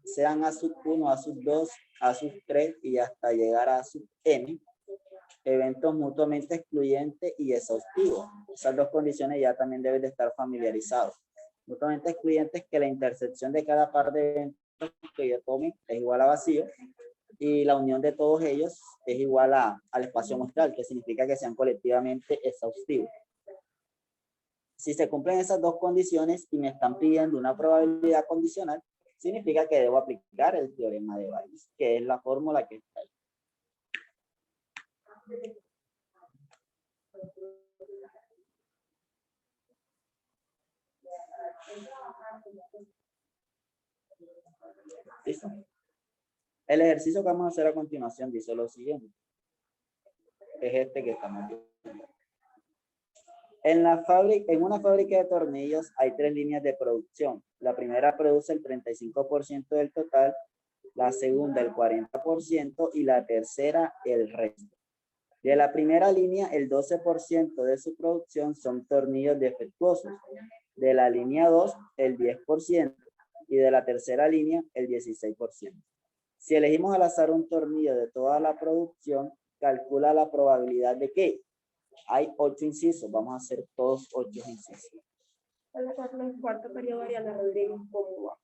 sean A sub 1, A sub 2, A sub 3 y hasta llegar a A sub n, eventos mutuamente excluyentes y exhaustivos. Esas dos condiciones ya también deben de estar familiarizados. Mutuamente excluyentes, que la intersección de cada par de eventos que yo tome es igual a vacío, y la unión de todos ellos es igual al espacio muestral, que significa que sean colectivamente exhaustivos. Si se cumplen esas dos condiciones y me están pidiendo una probabilidad condicional, significa que debo aplicar el teorema de Bayes, que es la fórmula que está ahí. ¿Listo? El ejercicio que vamos a hacer a continuación dice lo siguiente. Es este que estamos viendo. En una fábrica de tornillos hay 3 líneas de producción. La primera produce el 35% del total, la segunda el 40% y la tercera el resto. De la primera línea, el 12% de su producción son tornillos defectuosos. De la línea 2, el 10%. Y de la tercera línea, el 16%. Si elegimos al azar un tornillo de toda la producción, calcula la probabilidad de que hay 8 incisos. Vamos a hacer todos 8 incisos. El cuarto periodo de Ariana Rodríguez, ¿cómo va?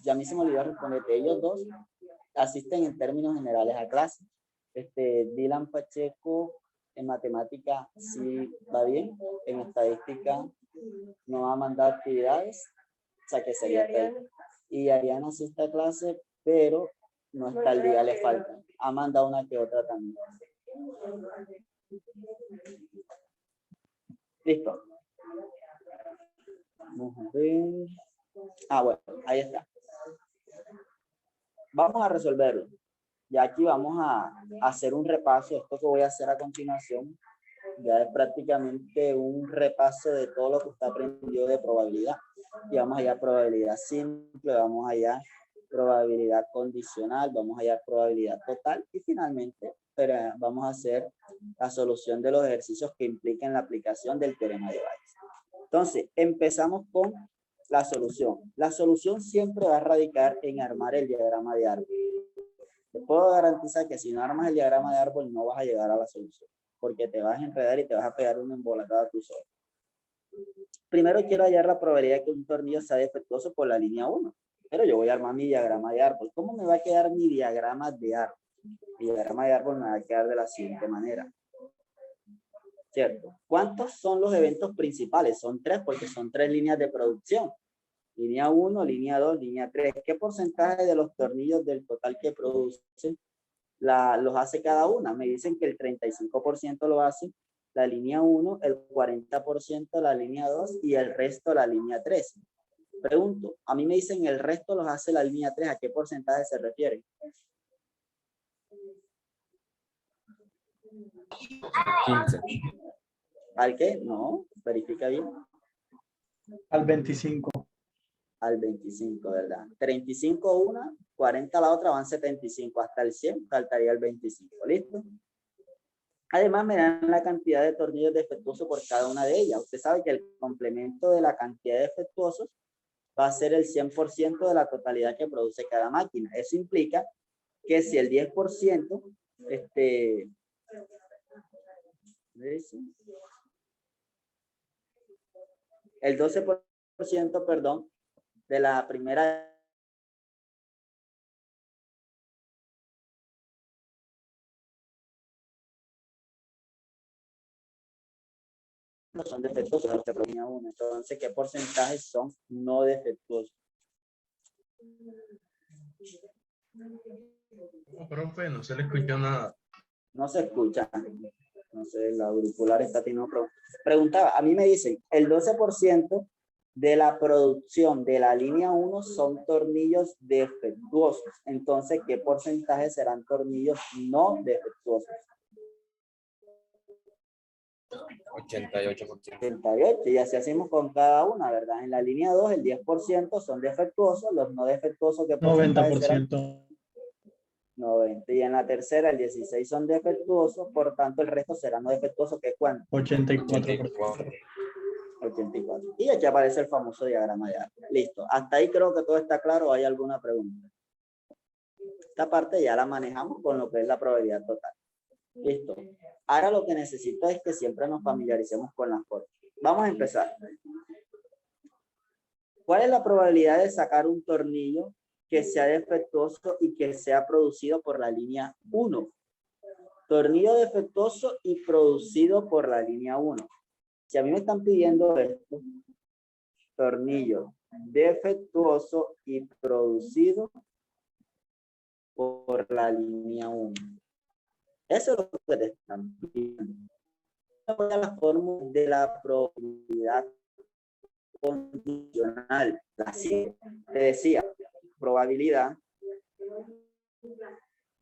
Ya a mí se me olvidó responderte. Ellos dos asisten en términos generales a clase. Dylan Pacheco en matemática sí va bien, en estadística no va a mandar actividades, o sea que sería y Ariana sí está a clase, pero no está al día, le falta. Ha mandado una que otra también. Listo. Vamos a ver. Bueno, ahí está. Vamos a resolverlo. Ya aquí vamos a hacer un repaso. Esto que voy a hacer a continuación ya es prácticamente un repaso de todo lo que usted aprendió de probabilidad. Y vamos allá a probabilidad simple, vamos allá a probabilidad condicional, vamos allá a probabilidad total y finalmente vamos a hacer la solución de los ejercicios que impliquen la aplicación del teorema de Bayes. Entonces, empezamos con la solución. La solución siempre va a radicar en armar el diagrama de árbol. Te puedo garantizar que si no armas el diagrama de árbol no vas a llegar a la solución, porque te vas a enredar y te vas a pegar una embolatada tú solo. Primero quiero hallar la probabilidad de que un tornillo sea defectuoso por la línea 1, pero yo voy a armar mi diagrama de árbol. ¿Cómo me va a quedar mi diagrama de árbol? Mi diagrama de árbol me va a quedar de la siguiente manera. ¿Cierto? ¿Cuántos son los eventos principales? Son 3 porque son 3 líneas de producción. Línea 1, línea 2, línea 3. ¿Qué porcentaje de los tornillos del total que producen los hace cada una? Me dicen que el 35% lo hace la línea 1, el 40% la línea 2 y el resto la línea 3. Pregunto, a mí me dicen el resto los hace la línea 3. ¿A qué porcentaje se refiere? 15. ¿Al qué? No, verifica bien. Al 25. Al 25, ¿verdad? 35 una, 40 la otra, van 75. Hasta el 100 faltaría el 25. ¿Listo? Además, me dan la cantidad de tornillos defectuosos por cada una de ellas. Usted sabe que el complemento de la cantidad de defectuosos va a ser el 100% de la totalidad que produce cada máquina. Eso implica que si el 10%, el 12%, perdón, de la primera no son defectuosos, los que provenía uno. Entonces, ¿qué porcentajes son no defectuosos? No, profe, no se le escuchó nada. No se escucha. No sé, la auricular está teniendo problemas. Preguntaba, a mí me dicen, el 12% de la producción de la línea 1 son tornillos defectuosos. Entonces, ¿qué porcentaje serán tornillos no defectuosos? 88%. 88, y así hacemos con cada una, ¿verdad? En la línea 2, el 10% son defectuosos, los no defectuosos, ¿qué porcentaje serán? 90%. 90. Y en la tercera, el 16 son defectuosos, por tanto, el resto será no defectuoso, que es cuánto. 84%. 84. Y aquí aparece el famoso diagrama de Arco. Listo. Hasta ahí creo que todo está claro. ¿Hay alguna pregunta? Esta parte ya la manejamos con lo que es la probabilidad total. Listo. Ahora lo que necesito es que siempre nos familiaricemos con las cosas. Vamos a empezar. ¿Cuál es la probabilidad de sacar un tornillo que sea defectuoso y que sea producido por la línea 1? Tornillo defectuoso y producido por la línea 1. Si a mí me están pidiendo esto, tornillo defectuoso y producido por la línea 1. Eso es lo que te están pidiendo. Voy a la fórmula de la probabilidad condicional. Así te decía, probabilidad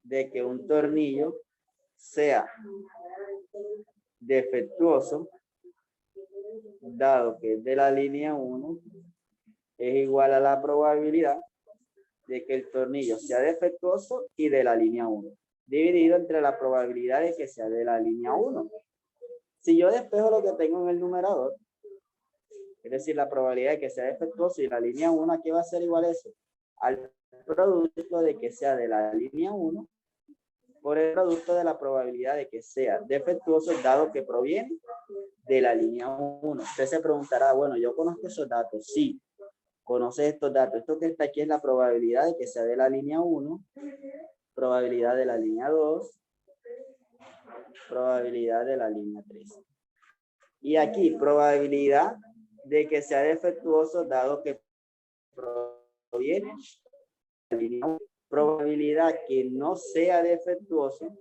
de que un tornillo sea defectuoso, dado que es de la línea 1, es igual a la probabilidad de que el tornillo sea defectuoso y de la línea 1, dividido entre la probabilidad de que sea de la línea 1. Si yo despejo lo que tengo en el numerador, es decir, la probabilidad de que sea defectuoso y la línea 1, ¿a qué va a ser igual eso? Al producto de que sea de la línea 1 por el producto de la probabilidad de que sea defectuoso, dado que proviene de la línea 1. Usted se preguntará, bueno, yo conozco esos datos. Sí, conoce estos datos. Esto que está aquí es la probabilidad de que sea de la línea 1, probabilidad de la línea 2, probabilidad de la línea 3. Y aquí, probabilidad de que sea defectuoso, dado que proviene de la línea 1. Probabilidad que no sea defectuoso,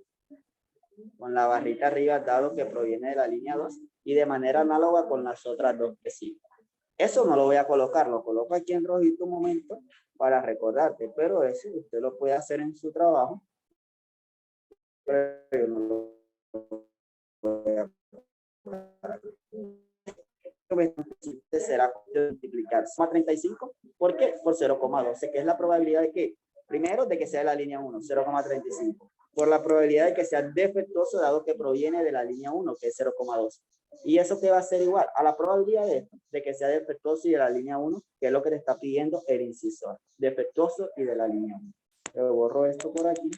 con la barrita arriba, dado que proviene de la línea 2, y de manera análoga con las otras dos que sí. Eso no lo voy a colocar, lo coloco aquí en rojito un momento para recordarte, pero eso usted lo puede hacer en su trabajo, pero yo no lo voy a colocar. Será multiplicar 35, ¿por qué? Por 0,12, que es la probabilidad de que, primero, de que sea de la línea 1, 0,35, por la probabilidad de que sea defectuoso, dado que proviene de la línea 1, que es 0,2. ¿Y eso qué va a ser igual? A la probabilidad de que sea defectuoso y de la línea 1, que es lo que te está pidiendo el incisor. Defectuoso y de la línea 1. Yo borro esto por aquí.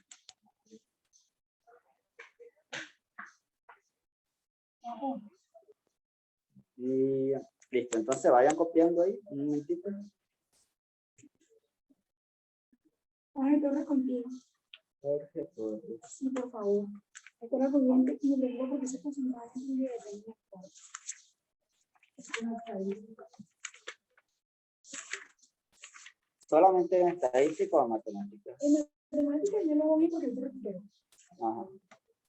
Y listo, entonces vayan copiando ahí un momentito. Ay, Torres contigo. Jorge Torres. Sí, por favor. Esto era corriente y le digo porque se concentraba en mi detalle. Solamente en estadística o matemáticas. En matemáticas yo no voy porque yo repito. Ajá.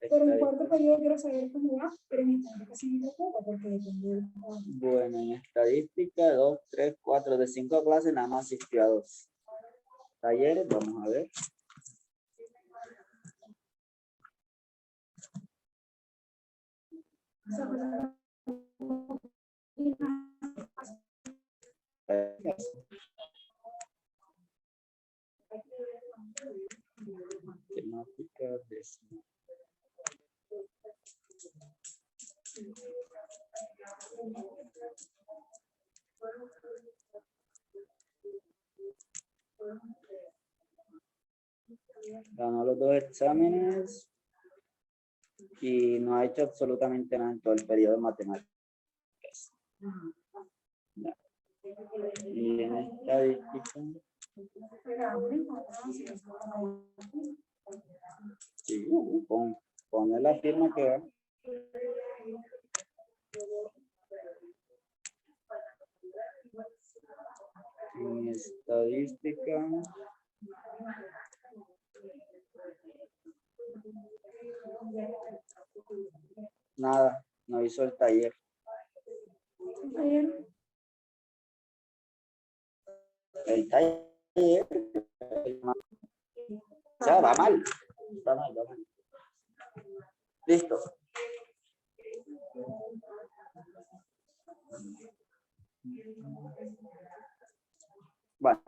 Pero en cuarto periodo quiero saber cómo va, pero en estadística casi me preocupa porque depende del cuadro. Bueno, en estadística, 2, 3, 4, de 5 clases nada más asistió a 2. Talleres, vamos a ver. Temática de... Ganó los 2 exámenes y no ha hecho absolutamente nada en todo el periodo de matemáticas. Ya. Y en estadística, sí, pone la firma que va. En estadística, nada, no hizo el taller. El taller, o sea, va mal. Va mal, va mal. Listo. Bueno.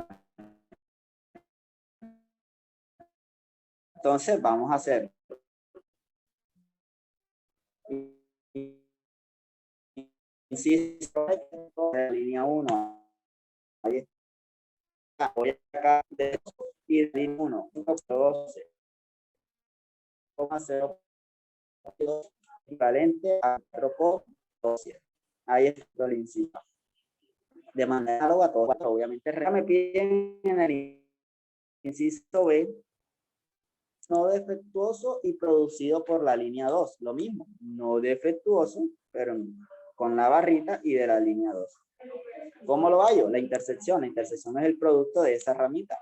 Entonces, vamos a hacer. Inciso de la línea 1. Ahí está. Voy acá de y de línea 1. 12,0 equivalente a 4,12. Ahí está el inciso. De manera análoga a todo, obviamente. Me piden en el inciso B, no defectuoso y producido por la línea 2. Lo mismo, no defectuoso, pero con la barrita y de la línea 2. ¿Cómo lo hallo? La intersección es el producto de esa ramita.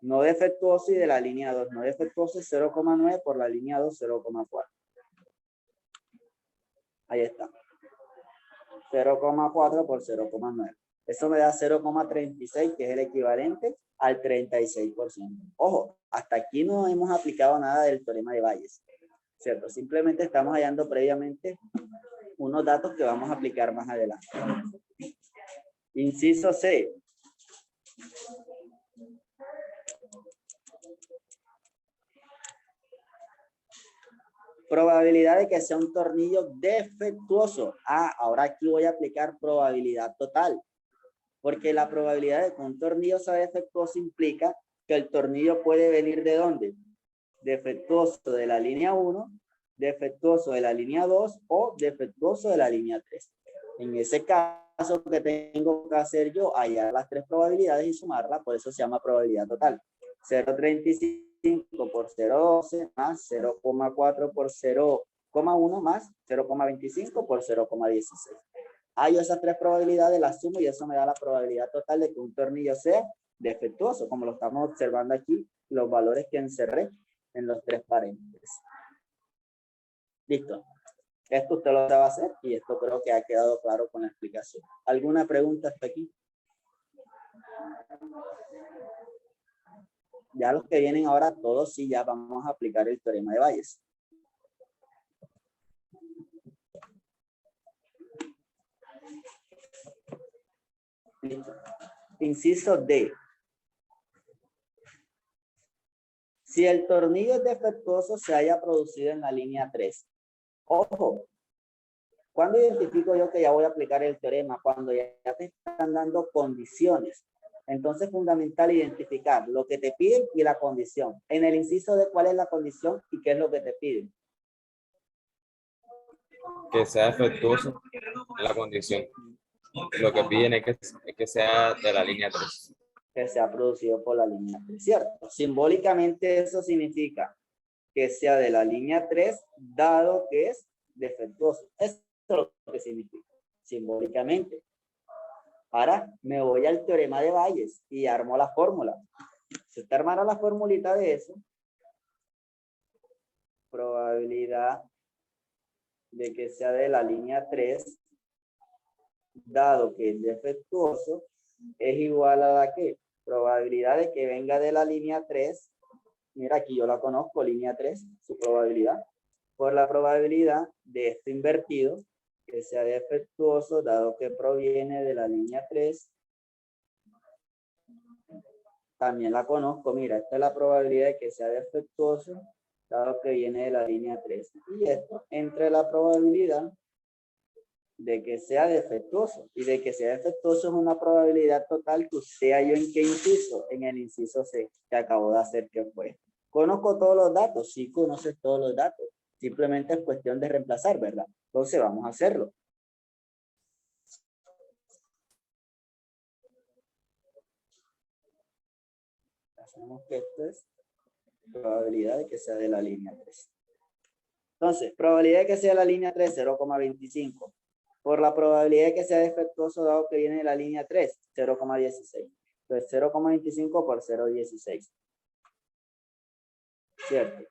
No defectuoso y de la línea 2. No defectuoso es 0,9 por la línea 2, 0,4. Ahí está. 0,4 por 0,9. Eso me da 0,36, que es el equivalente al 36%. Ojo, hasta aquí no hemos aplicado nada del teorema de Bayes, ¿cierto? Simplemente estamos hallando previamente unos datos que vamos a aplicar más adelante. Inciso C. Probabilidad de que sea un tornillo defectuoso. Ahora aquí voy a aplicar probabilidad total. Porque la probabilidad de que un tornillo sea defectuoso implica que el tornillo puede venir ¿de dónde? Defectuoso de la línea 1, defectuoso de la línea 2 o defectuoso de la línea 3. En ese caso, que tengo que hacer yo? Hallar las tres probabilidades y sumarlas, por eso se llama probabilidad total. 0,35 por 0,12 más 0,4 por 0,1 más 0,25 por 0,16. Hallo esas tres probabilidades, las sumo y eso me da la probabilidad total de que un tornillo sea defectuoso, como lo estamos observando aquí, los valores que encerré en los tres paréntesis. Listo. Esto usted lo sabe hacer y esto creo que ha quedado claro con la explicación. ¿Alguna pregunta hasta aquí? Ya los que vienen ahora, todos sí, ya vamos a aplicar el teorema de Bayes. Listo. Inciso D. Si el tornillo es defectuoso, se haya producido en la línea 3. Ojo, ¿cuándo identifico yo que ya voy a aplicar el teorema? Cuando ya te están dando condiciones. Entonces es fundamental identificar lo que te piden y la condición. En el inciso D, ¿cuál es la condición y qué es lo que te piden? Que sea defectuoso en la condición. Lo que piden es que sea de la línea 3. Que sea producido por la línea 3, ¿cierto? Simbólicamente eso significa que sea de la línea 3, dado que es defectuoso. Eso es lo que significa, simbólicamente. Ahora me voy al teorema de Bayes y armo la fórmula. Si usted armara la formulita de eso, probabilidad de que sea de la línea 3, dado que es defectuoso, es igual a la que probabilidad de que venga de la línea 3, mira aquí yo la conozco, línea 3, su probabilidad, por la probabilidad de esto invertido, que sea defectuoso, dado que proviene de la línea 3, también la conozco, mira, esta es la probabilidad de que sea defectuoso, dado que viene de la línea 3, y esto entre la probabilidad de que sea defectuoso, y de que sea defectuoso es una probabilidad total que usted halló en qué inciso, en el inciso C, que acabo de hacer que fue. ¿Conozco todos los datos? Sí, conoces todos los datos, simplemente es cuestión de reemplazar, ¿verdad? Entonces vamos a hacerlo. Hacemos que esto es probabilidad de que sea de la línea 3. Entonces, probabilidad de que sea de la línea 3, 0,25. Por la probabilidad de que sea defectuoso dado que viene de la línea 3, 0,16. Entonces, 0,25 por 0,16. ¿Cierto?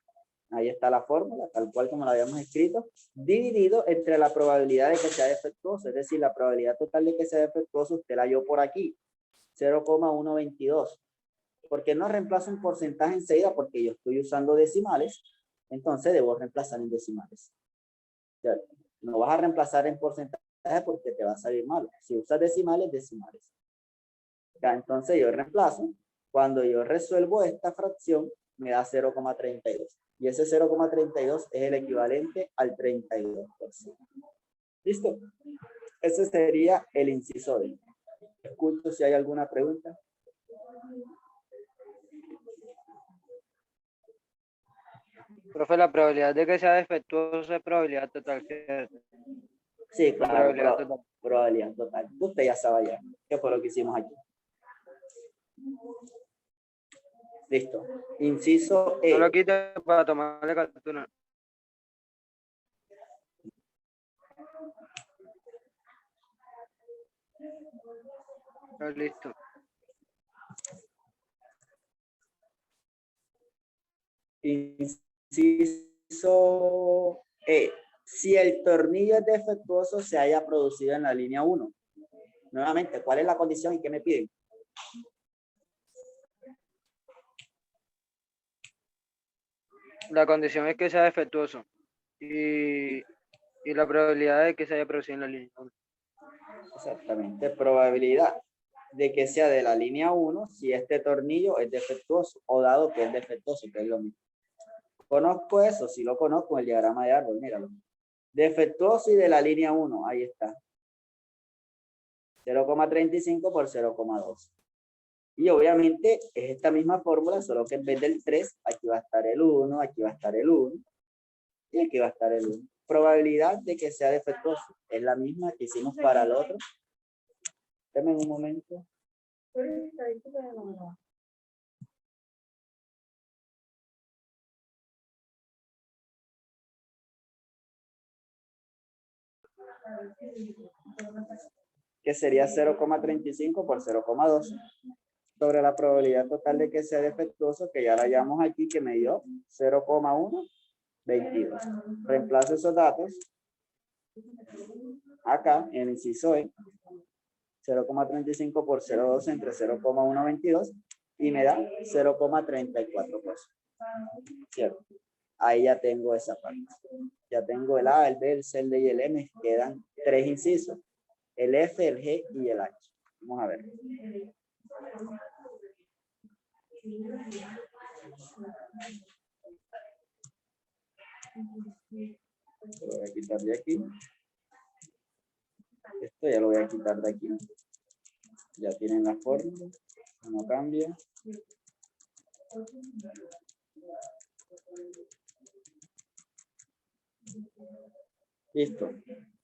Ahí está la fórmula, tal cual como la habíamos escrito, dividido entre la probabilidad de que sea defectuoso, es decir, la probabilidad total de que sea defectuoso, usted la halló por aquí, 0,122. ¿Por qué no reemplazo un porcentaje enseguida? Porque yo estoy usando decimales, entonces debo reemplazar en decimales. ¿Cierto? No vas a reemplazar en porcentaje porque te va a salir mal. Si usas decimales, decimales. Ya, entonces yo reemplazo. Cuando yo resuelvo esta fracción, me da 0,32. Y ese 0,32 es el equivalente al 32%. ¿Listo? Ese sería el inciso D. Escucho si hay alguna pregunta. Profe, la probabilidad de que sea defectuoso es probabilidad total, ¿cierto? Sí, claro, Probabilidad total. probabilidad total. Usted ya sabe ya qué fue lo que hicimos aquí. Listo. Inciso E. No lo quite para tomarle captura. Listo. Inciso E. Si el tornillo es defectuoso, se haya producido en la línea 1. Nuevamente, ¿cuál es la condición y qué me piden? La condición es que sea defectuoso. Y la probabilidad de que se haya producido en la línea. Exactamente, probabilidad de que sea de la línea 1 si este tornillo es defectuoso o dado que es defectuoso, que es lo mismo. Conozco eso, si lo conozco en el diagrama de árbol, míralo. Defectuoso y de la línea 1, ahí está. 0,35 por 0,2. Y obviamente es esta misma fórmula, solo que en vez del 3, aquí va a estar el 1, aquí va a estar el 1, y aquí va a estar el 1. Probabilidad de que sea defectuoso es la misma que hicimos para el otro. Deme un momento. Que sería 0,35 por 0,2 sobre la probabilidad total de que sea defectuoso, que ya la hallamos aquí, que me dio 0,122. Reemplazo esos datos acá en el inciso E, 0,35 por 0,2 entre 0,122 y me da 0,34%. ¿Cierto? Ahí ya tengo esa parte. Ya tengo el A, el B, el C, el D y el M. Quedan 3 incisos. El F, el G y el H. Vamos a ver. Lo voy a quitar de aquí. Esto ya lo voy a quitar de aquí. Ya tienen la fórmula. No cambia. Listo.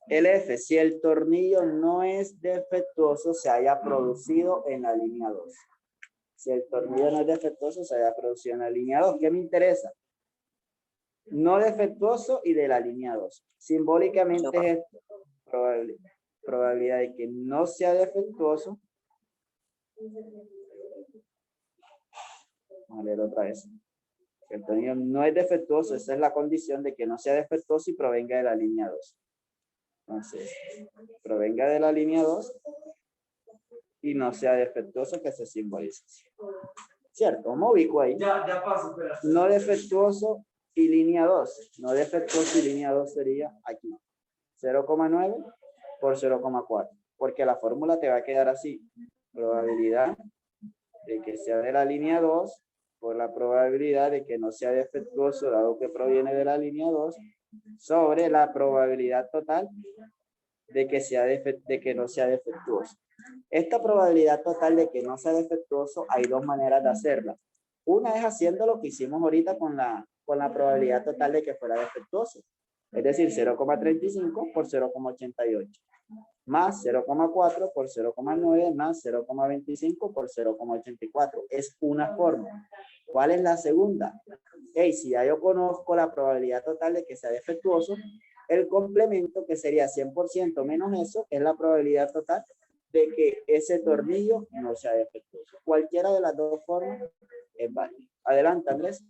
El F, si el tornillo no es defectuoso, se haya producido en la línea 2. Si el tornillo no es defectuoso, se haya producido en la línea 2. ¿Qué me interesa? No defectuoso y de la línea 2. Simbólicamente es esto. Probabilidad de que no sea defectuoso. Vamos a leer otra vez. El tornillo no es defectuoso, esa es la condición de que no sea defectuoso y provenga de la línea 2. Entonces, provenga de la línea 2 y no sea defectuoso, que se simboliza. ¿Cierto? ¿Cómo ubico ahí? Ya paso. No defectuoso y línea 2. No defectuoso y línea 2 sería aquí. 0,9 por 0,4. Porque la fórmula te va a quedar así. Probabilidad de que sea de la línea 2 por la probabilidad de que no sea defectuoso, dado que proviene de la línea 2, sobre la probabilidad total de que no sea defectuoso. Esta probabilidad total de que no sea defectuoso, hay dos maneras de hacerla. Una es haciendo lo que hicimos ahorita con la probabilidad total de que fuera defectuoso. Es decir, 0,35 por 0,88. Más 0,4 por 0,9 más 0,25 por 0,84. Es una forma. ¿Cuál es la segunda? Hey, si ya yo conozco la probabilidad total de que sea defectuoso, el complemento, que sería 100% menos eso, es la probabilidad total de que ese tornillo no sea defectuoso. Cualquiera de las dos formas es válida. Adelante, Andrés.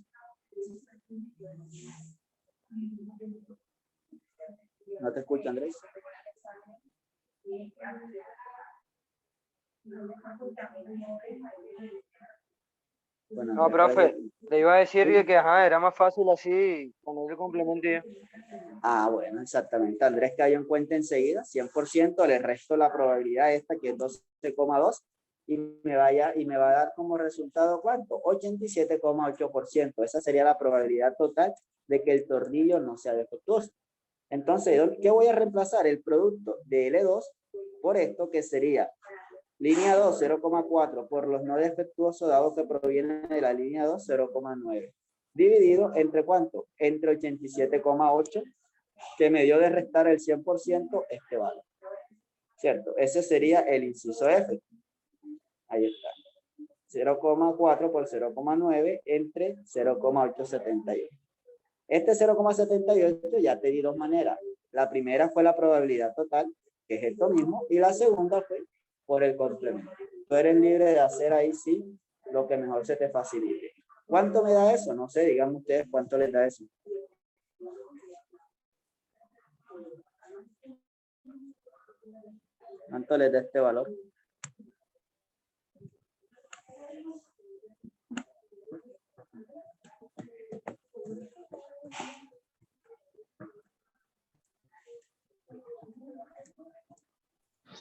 No te escucho, Andrés. Bueno, No, Andrés, profe, le iba a decir que ajá, era más fácil así, con ese complemento y ya. Ah, bueno, exactamente. Andrés cayó en cuenta enseguida, 100%, le resto la probabilidad esta que es 12,2 y me va a dar como resultado ¿cuánto? 87,8%. Esa sería la probabilidad total de que el tornillo no sea defectuoso. Entonces, ¿qué voy a reemplazar? El producto de L2 por esto, que sería línea 2, 0,4 por los no defectuosos, dado que proviene de la línea 2, 0,9. Dividido entre ¿cuánto? Entre 87,8, que me dio de restar el 100% este valor. ¿Cierto? Ese sería el inciso F. Ahí está. 0,4 por 0,9 entre 0,878. Este 0,78 ya te di dos maneras. La primera fue la probabilidad total, que es esto mismo, y la segunda fue por el complemento. Tú eres libre de hacer ahí sí lo que mejor se te facilite. ¿Cuánto me da eso? No sé, díganme ustedes cuánto les da eso. ¿Cuánto les da este valor?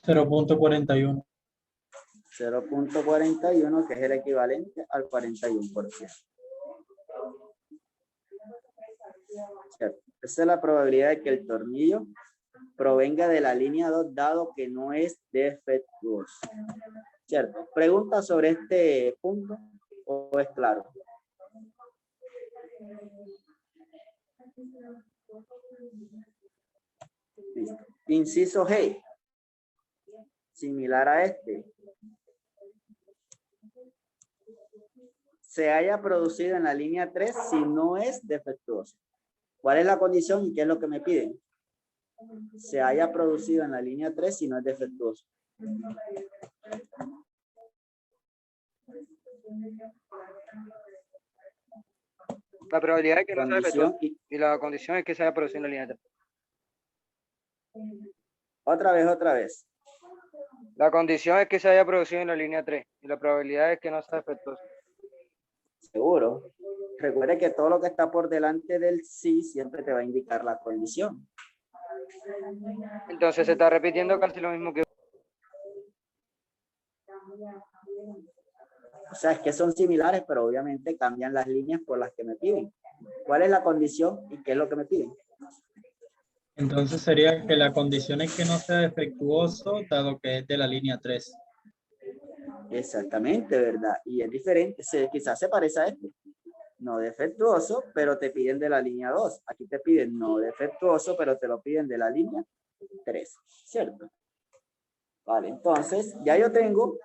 $0.41. 0,41, que es el equivalente al 41%. ¿Cierto? Esa es la probabilidad de que el tornillo provenga de la línea 2, dado que no es defectuoso. ¿Cierto? ¿Pregunta sobre este punto o es claro? Listo. Inciso G. Similar a este. Se haya producido en la línea 3 si no es defectuoso. ¿Cuál es la condición y qué es lo que me piden? Se haya producido en la línea 3 si no es defectuoso. La probabilidad de que no sea Condición defectuoso y la condición es que se haya producido en la línea 3. Otra vez. La condición es que se haya producido en la línea 3 y la probabilidad es que no sea defectuoso. Seguro. Recuerde que todo lo que está por delante del sí siempre te va a indicar la condición. Entonces se está repitiendo casi lo mismo que... O sea, es que son similares, pero obviamente cambian las líneas por las que me piden. ¿Cuál es la condición y qué es lo que me piden? Entonces sería que la condición es que no sea defectuoso, dado que es de la línea 3. Exactamente, ¿verdad? Y es diferente, quizás se parece a este. No defectuoso, pero te piden de la línea 2. Aquí te piden no defectuoso, pero te lo piden de la línea 3, ¿cierto? Vale, entonces ya yo tengo,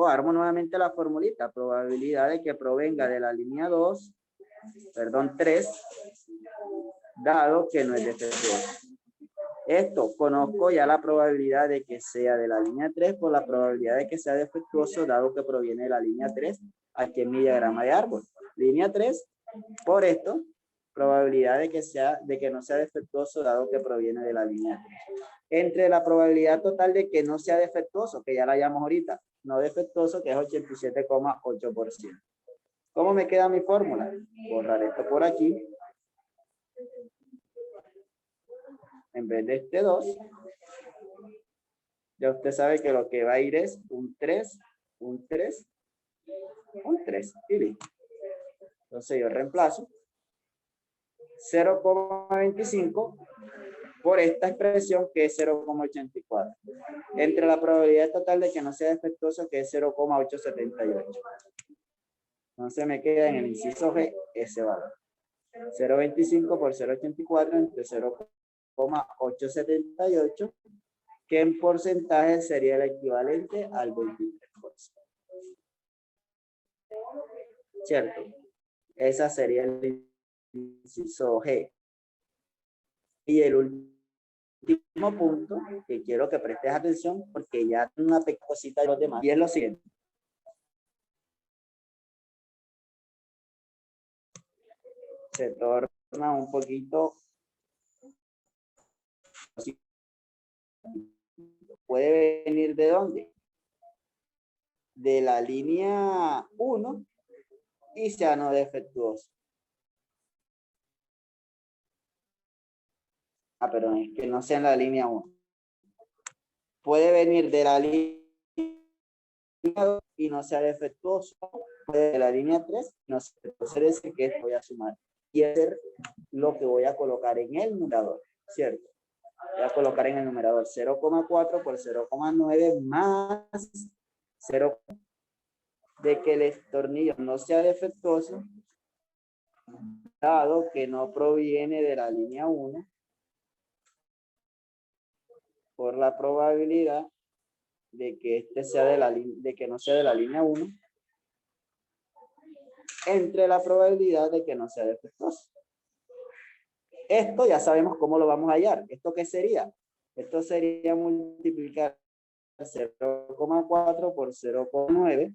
armo nuevamente la formulita, probabilidad de que provenga de la línea 2, perdón, 3, dado que no es defectuoso. Esto, conozco ya la probabilidad de que sea de la línea 3 por la probabilidad de que sea defectuoso, dado que proviene de la línea 3, aquí en mi diagrama de árbol. Línea 3, por esto, probabilidad de que no sea defectuoso, dado que proviene de la línea 3. Entre la probabilidad total de que no sea defectuoso, que ya la llamamos ahorita, no defectuoso, que es 87,8%. ¿Cómo me queda mi fórmula? Borrar esto por aquí. En vez de este 2, ya usted sabe que lo que va a ir es un 3, un 3, un 3. Y listo. Entonces yo reemplazo 0,25 por esta expresión que es 0,84. Entre la probabilidad total de que no sea defectuoso, que es 0,878. Entonces me queda en el inciso G ese valor. 0,25 por 0,84 entre 0,878, que en porcentaje sería el equivalente al 23%. ¿Cierto? Esa sería el inciso G. Y el último punto que quiero que prestes atención, porque ya tengo una pequeña cosita de los demás, y es lo siguiente. Se torna un poquito, puede venir ¿de dónde? De la línea 1 y sea no defectuoso. Pero es que no sea en la línea 1. Puede venir de la línea línea 2 y no sea defectuoso, de la línea 3, no sea defectuoso, es decir, que esto voy a sumar. Y es lo que voy a colocar en el numerador, ¿cierto? Voy a colocar en el numerador 0,4 por 0,9 más 0, de que el tornillo no sea defectuoso, dado que no proviene de la línea 1, por la probabilidad de que este sea de que no sea de la línea 1, entre la probabilidad de que no sea defectuoso. Esto ya sabemos cómo lo vamos a hallar. ¿Esto qué sería? Esto sería multiplicar 0,4 por 0,9,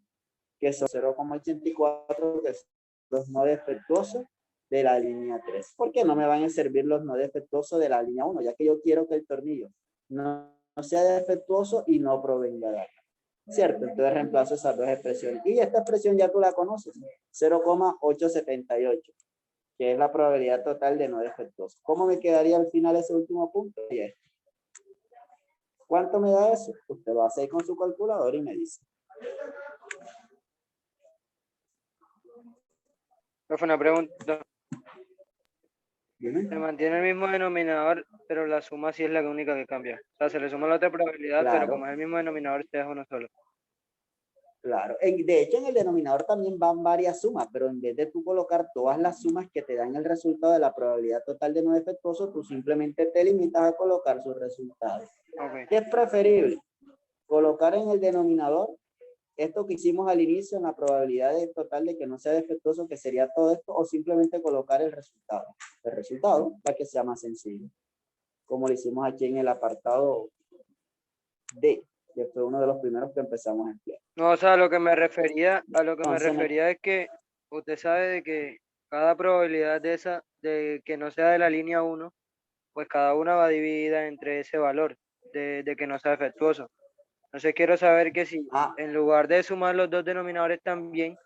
que son 0,84, que son los no defectuosos de la línea 3. ¿Por qué no me van a servir los no defectuosos de la línea 1? Ya que yo quiero que el tornillo no sea defectuoso y no provenga de acá. ¿Cierto? Entonces reemplazo esas dos expresiones. Y esta expresión ya tú la conoces, 0,878, que es la probabilidad total de no defectuoso. ¿Cómo me quedaría al final ese último punto? Y este. ¿Cuánto me da eso? Usted lo hace con su calculador y me dice. Profe, una pregunta. ¿Dime? Se mantiene el mismo denominador, pero la suma sí es la única que cambia. O sea, se le suma la otra probabilidad, pero Claro. como es el mismo denominador, se deja uno solo. Claro, de hecho en el denominador también van varias sumas, pero en vez de tú colocar todas las sumas que te dan el resultado de la probabilidad total de no defectuoso, tú simplemente te limitas a colocar sus resultados. Okay. ¿Qué es preferible? Colocar en el denominador esto que hicimos al inicio en la probabilidad total de que no sea defectuoso, que sería todo esto, o simplemente colocar el resultado. El resultado para que sea más sencillo, como lo hicimos aquí en el apartado D, que fue uno de los primeros que empezamos a emplear. No, o sea, a lo que me refería Entonces, es que usted sabe de que cada probabilidad de esa, de que no sea de la línea 1, pues cada una va dividida entre ese valor de que no sea defectuoso. Entonces quiero saber que si en lugar de sumar los dos denominadores también,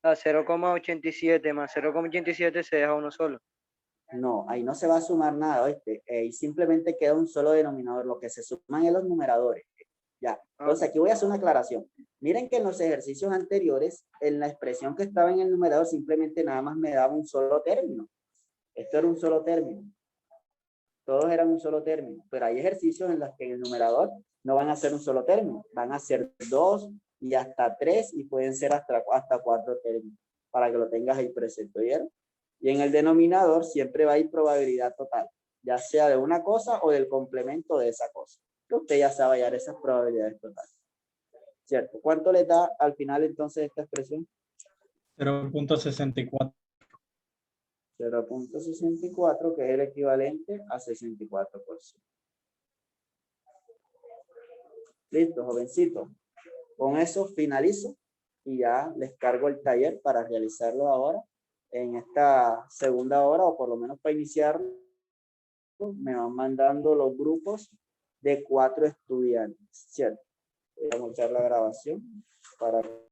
a 0,87 más 0,87 se deja uno solo. no, ahí no se va a sumar nada, ¿oíste? Ahí simplemente queda un solo denominador, lo que se suman es los numeradores. Ya, entonces aquí voy a hacer una aclaración. Miren que en los ejercicios anteriores, en la expresión que estaba en el numerador, simplemente nada más me daba un solo término. Esto era un solo término. Todos eran un solo término, pero hay ejercicios en los que en el numerador no van a ser un solo término, van a ser 2 y hasta 3 y pueden ser hasta 4 términos, para que lo tengas ahí presente, ¿vieron? Y en el denominador siempre va a ir probabilidad total, ya sea de una cosa o del complemento de esa cosa. Que usted ya sabe hallar esas probabilidades totales. ¿Cierto? ¿Cuánto le da al final entonces esta expresión? 0.64. 0.64, que es el equivalente a 64%. Listo, jovencito. Con eso finalizo y ya les cargo el taller para realizarlo ahora en esta segunda hora, o por lo menos para iniciar. Me van mandando los grupos de 4 estudiantes, ¿cierto? Voy a mostrar la grabación para